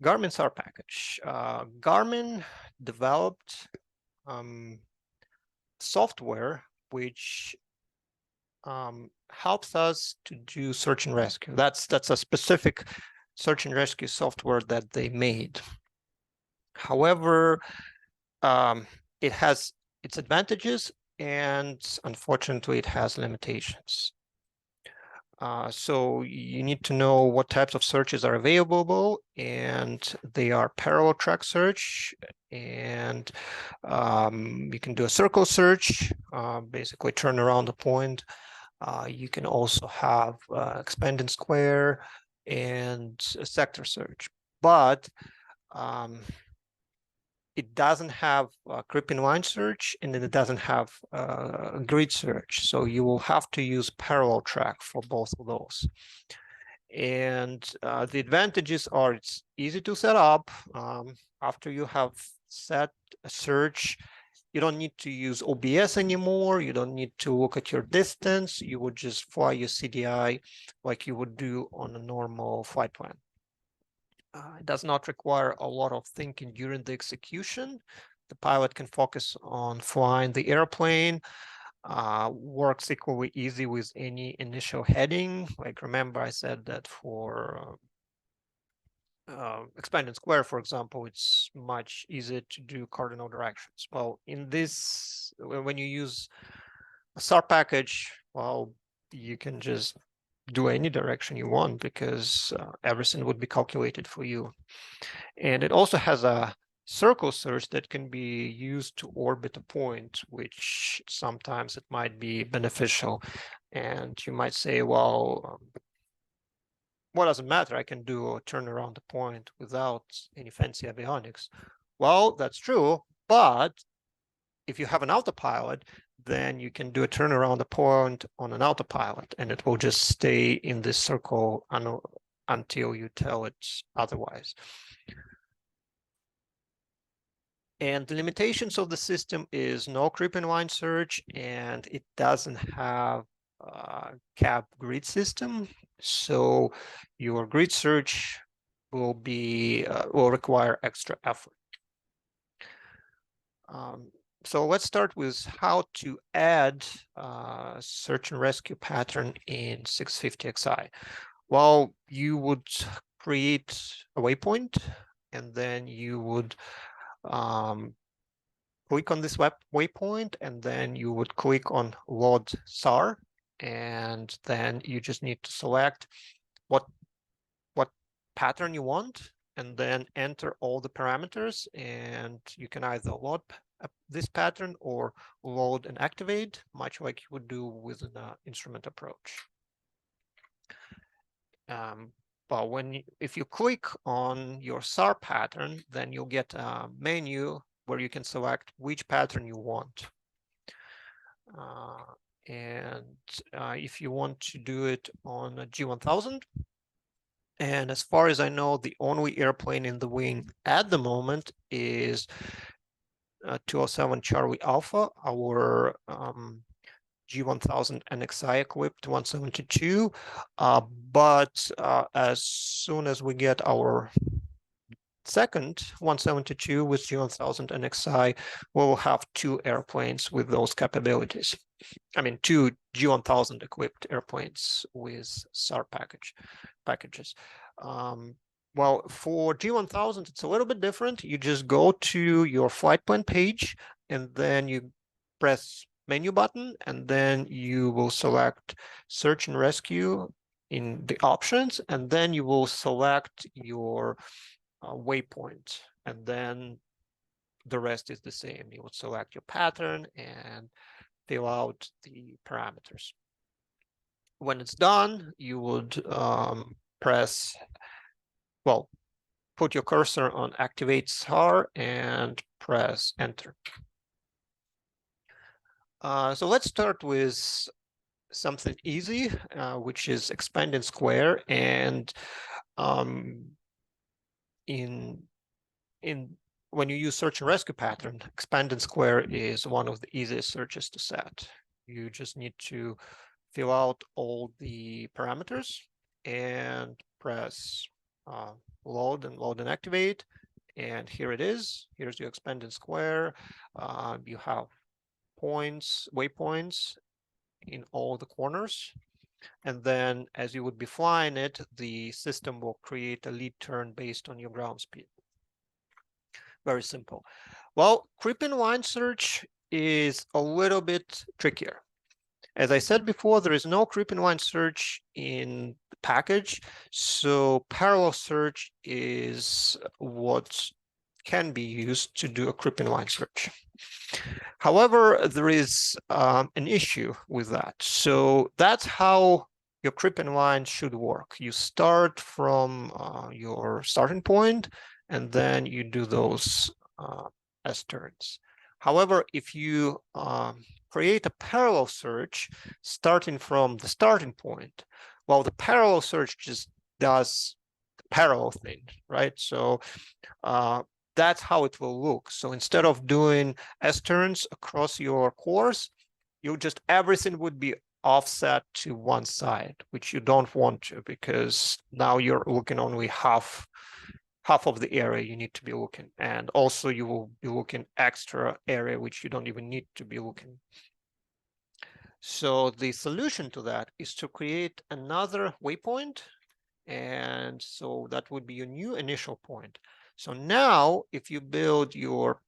Garmin SAR package. Garmin developed software which helps us to do search and rescue. That's a specific search and rescue software that they made. However, it has its advantages and unfortunately it has limitations. So you need to know what types of searches are available, and they are parallel track search, and you can do a circle search, basically turn around the point. You can also have expand and square and a sector search, but it doesn't have creeping line search, and then it doesn't have grid search. So you will have to use parallel track for both of those. And the advantages are it's easy to set up. After you have set a search, you don't need to use OBS anymore. You don't need to look at your distance. You would just fly your CDI like you would do on a normal flight plan. It does not require a lot of thinking during the execution. The pilot can focus on flying the airplane, works equally easy with any initial heading. Like remember I said that for expand and square, for example, it's much easier to do cardinal directions. Well, in this, when you use a SAR package, well, you can just do any direction you want because everything would be calculated for you. And it also has a circle search that can be used to orbit a point, which sometimes it might be beneficial. And you might say, well, what does it matter? I can do a turn around the point without any fancy avionics. Well, that's true, but if you have an autopilot, then you can do a turn around the point on an autopilot, and it will just stay in this circle until you tell it otherwise. And the limitations of the system is no creeping line search, and it doesn't have cap grid system. So your grid search will require extra effort. So let's start with how to add search and rescue pattern in 650xi. Well, you would create a waypoint, and then you would click on this waypoint, and then you would click on load SAR, and then you just need to select what pattern you want, and then enter all the parameters, and you can either load this pattern or load and activate, much like you would do with an instrument approach. But if you click on your SAR pattern, then you'll get a menu where you can select which pattern you want. If you want to do it on a G1000, and as far as I know, the only airplane in the wing at the moment is 207 Charlie Alpha, our G1000 NXI equipped 172. But as soon as we get our second 172 with G1000 NXI, we'll have two airplanes with those capabilities. I mean, two G1000 equipped airplanes with SAR packages. Well, for G1000, it's a little bit different. You just go to your flight plan page, and then you press menu button, and then you will select search and rescue in the options, and then you will select your waypoint, and then the rest is the same. You would select your pattern and fill out the parameters. When it's done, you would put your cursor on activate SAR and press enter. So let's start with something easy, which is expand and square. And when you use search and rescue pattern, expand and square is one of the easiest searches to set. You just need to fill out all the parameters and press load and activate. And here it is. Here's your expanded square. You have points, waypoints in all the corners. And then as you would be flying it, the system will create a lead turn based on your ground speed. Very simple. Well, creeping line search is a little bit trickier. As I said before, there is no creeping line search in the package. So parallel search is what can be used to do a creeping line search. However, there is an issue with that. So that's how your creeping line should work. You start from your starting point, and then you do those S turns. However, if you create a parallel search starting from the starting point, well, the parallel search just does the parallel thing, right? So that's how it will look. So instead of doing S turns across your course, everything would be offset to one side, which you don't want to, because now you're looking only half of the area you need to be looking. And also you will be looking extra area, which you don't even need to be looking. So the solution to that is to create another waypoint. And so that would be your new initial point. So now if you build your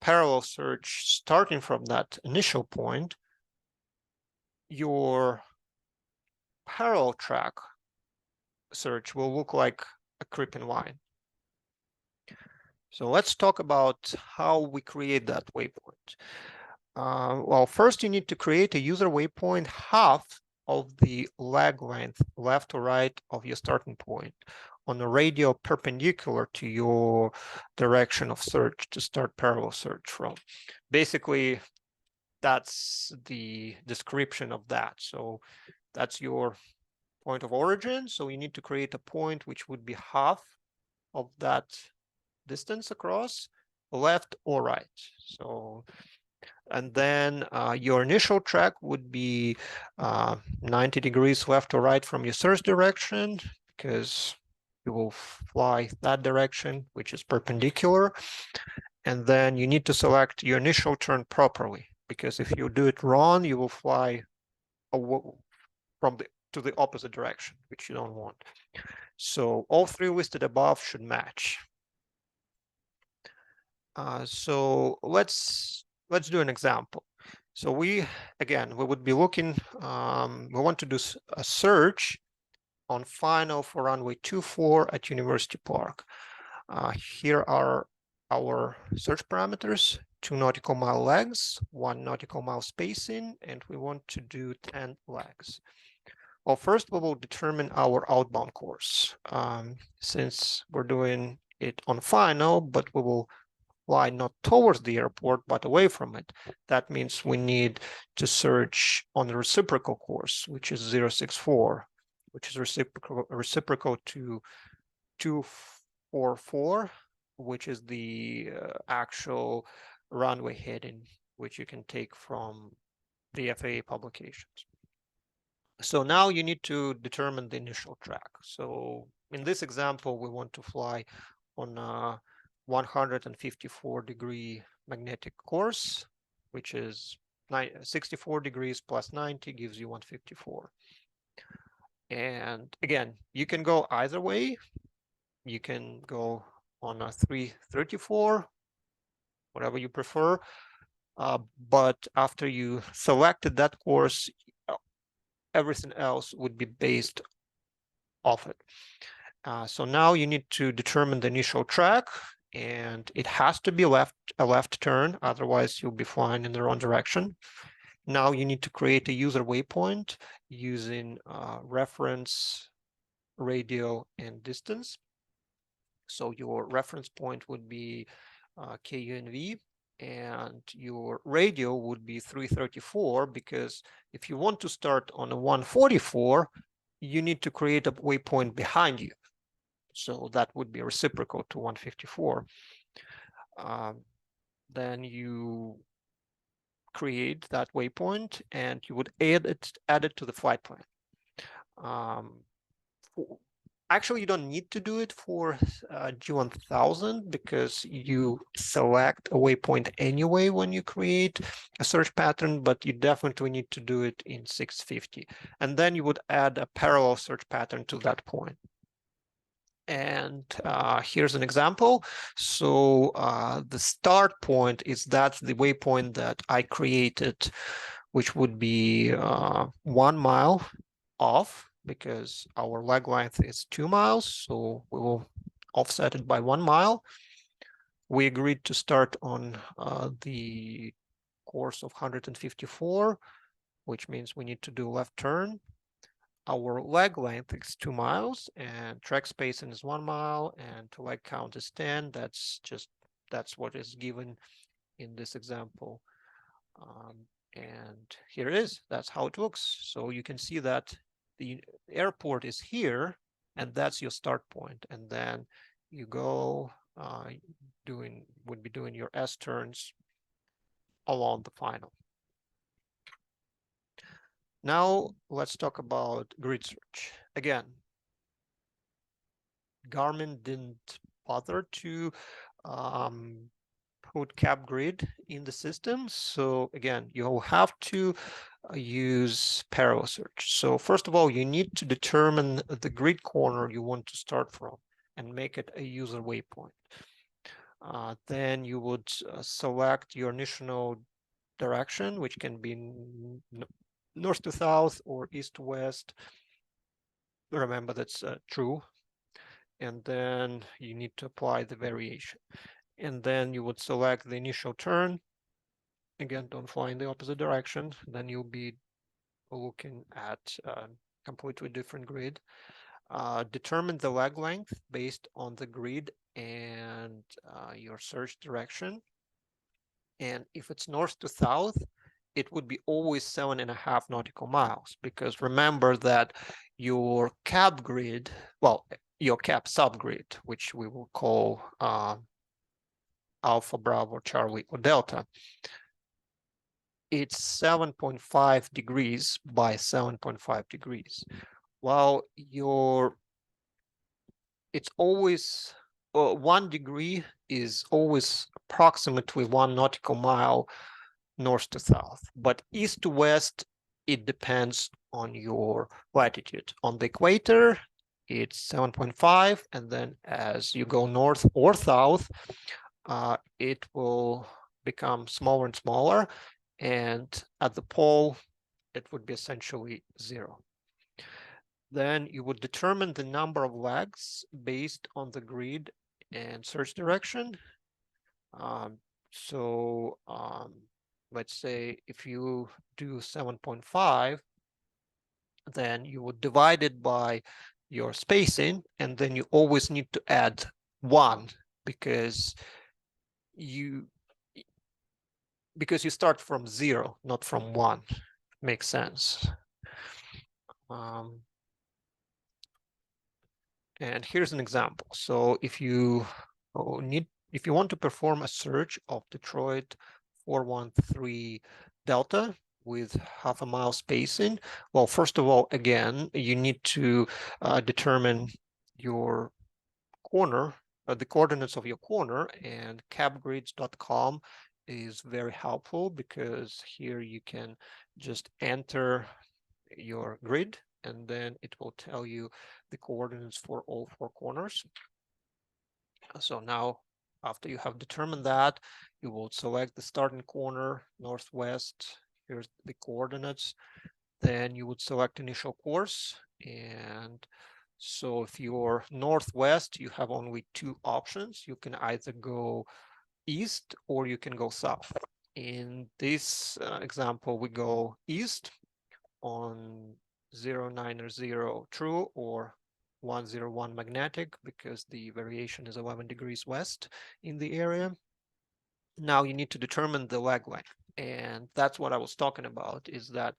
parallel search starting from that initial point, your parallel track search will look like a creeping line. So let's talk about how we create that waypoint. Well, first you need to create a user waypoint half of the leg length, left or right of your starting point on a radial perpendicular to your direction of search to start parallel search from. Basically, that's the description of that. So that's your point of origin. So you need to create a point which would be half of that distance across, left or right. So, and then your initial track would be 90 degrees left or right from your search direction, because you will fly that direction, which is perpendicular. And then you need to select your initial turn properly, because if you do it wrong, you will fly to the opposite direction, which you don't want. So all three listed above should match. So let's do an example. So we would be looking, we want to do a search on final for runway 24 at University Park. Here are our search parameters: 2 nautical mile legs, 1 nautical mile spacing, and we want to do 10 legs. Well, first we will determine our outbound course. Since we're doing it on final, but we will fly not towards the airport, but away from it. That means we need to search on the reciprocal course, which is 064, which is reciprocal to 244, which is the actual runway heading, which you can take from the FAA publications. So now you need to determine the initial track. So in this example, we want to fly on a 154-degree magnetic course, which is 64 degrees plus 90 gives you 154. And again, you can go either way. You can go on a 334, whatever you prefer. But after you selected that course, everything else would be based off it. So now you need to determine the initial track, and it has to be a left turn, otherwise you'll be flying in the wrong direction. Now you need to create a user waypoint using reference, radial, and distance. So your reference point would be KUNV, and your radial would be 334, because if you want to start on a 144, you need to create a waypoint behind you. So that would be reciprocal to 154. Then you create that waypoint and you would add it to the flight plan. Actually, you don't need to do it for G1000 because you select a waypoint anyway when you create a search pattern, but you definitely need to do it in 650. And then you would add a parallel search pattern to that point. And here's an example. So the start point is the waypoint that I created, which would be 1 mile off because our leg length is 2 miles. So we will offset it by 1 mile. We agreed to start on the course of 154, which means we need to do left turn. Our leg length is 2 miles and track spacing is 1 mile and leg count is 10. That's what is given in this example. And here it is. That's how it looks. So you can see that the airport is here and that's your start point. And then you go would be doing your S turns along the final. Now let's talk about grid search. Again, Garmin didn't bother to put cap grid in the system. So again, you'll have to use parallel search. So first of all, you need to determine the grid corner you want to start from and make it a user waypoint. Then you would select your initial direction, which can be north to south or east to west. Remember, that's true. And then you need to apply the variation. And then you would select the initial turn. Again, don't fly in the opposite direction. Then you'll be looking at a completely different grid. Determine the leg length based on the grid and your search direction. And if it's north to south, it would be always 7.5 nautical miles, because remember that your cap grid, well, your cap subgrid, which we will call Alpha, Bravo, Charlie, or Delta, it's 7.5 degrees by 7.5 degrees. While it's always 1 degree is always approximately 1 nautical mile north to south, but east to west, it depends on your latitude. On the equator, it's 7.5, and then as you go north or south, it will become smaller and smaller, and at the pole, it would be essentially 0. Then you would determine the number of legs based on the grid and search direction. Let's say if you do 7.5, then you would divide it by your spacing, and then you always need to add 1 because you start from 0, not from 1. Makes sense. And here's an example. So if you want to perform a search of Detroit 413 Delta with half a mile spacing, well, first of all, again, you need to determine your corner, the coordinates of your corner, and capgrids.com is very helpful because here you can just enter your grid and then it will tell you the coordinates for all 4 corners. So now, after you have determined that, you will select the starting corner, northwest. Here's the coordinates. Then you would select initial course. And so if you're northwest, you have only 2 options. You can either go east or you can go south. In this example, we go east on 090 true or 101 magnetic because the variation is 11 degrees west in the area. Now you need to determine the leg length, and that's what I was talking about, is that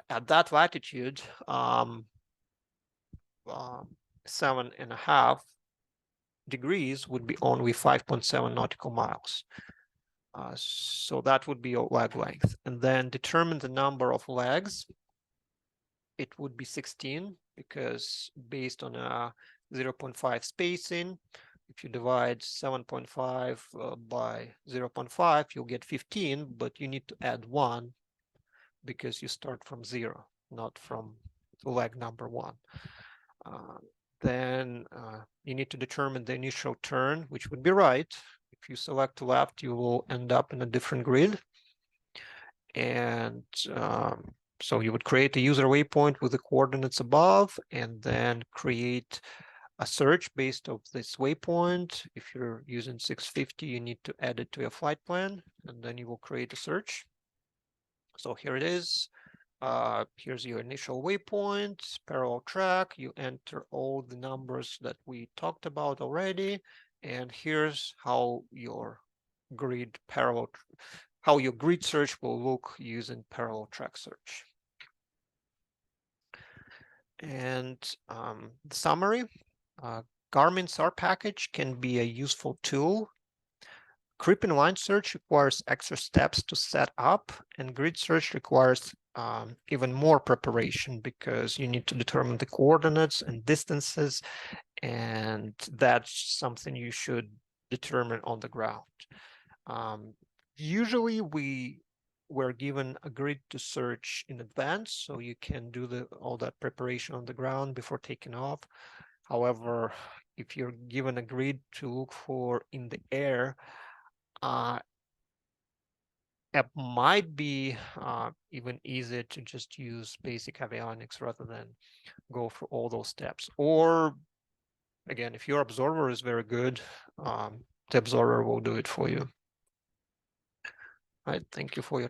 at that latitude, 7.5 degrees would be only 5.7 nautical miles. So that would be your leg length. And then determine the number of legs. It would be 16 because based on a 0.5 spacing, if you divide 7.5 by 0.5, you'll get 15, but you need to add 1 because you start from 0, not from leg number 1. Then you need to determine the initial turn, which would be right. If you select left, you will end up in a different grid. And so you would create a user waypoint with the coordinates above, and then create a search based on this waypoint. If you're using 650, you need to add it to your flight plan, and then you will create a search. So here it is. Here's your initial waypoint, parallel track. You enter all the numbers that we talked about already, and here's how your grid search will look using parallel track search. And the summary, Garmin SAR package can be a useful tool. Creeping line search requires extra steps to set up, and grid search requires even more preparation because you need to determine the coordinates and distances, and that's something you should determine on the ground. Usually we're given a grid to search in advance, so you can do all that preparation on the ground before taking off. However, if you're given a grid to look for in the air, it might be even easier to just use basic avionics rather than go through all those steps. Or again, if your observer is very good, the observer will do it for you. All right, thank you for your time.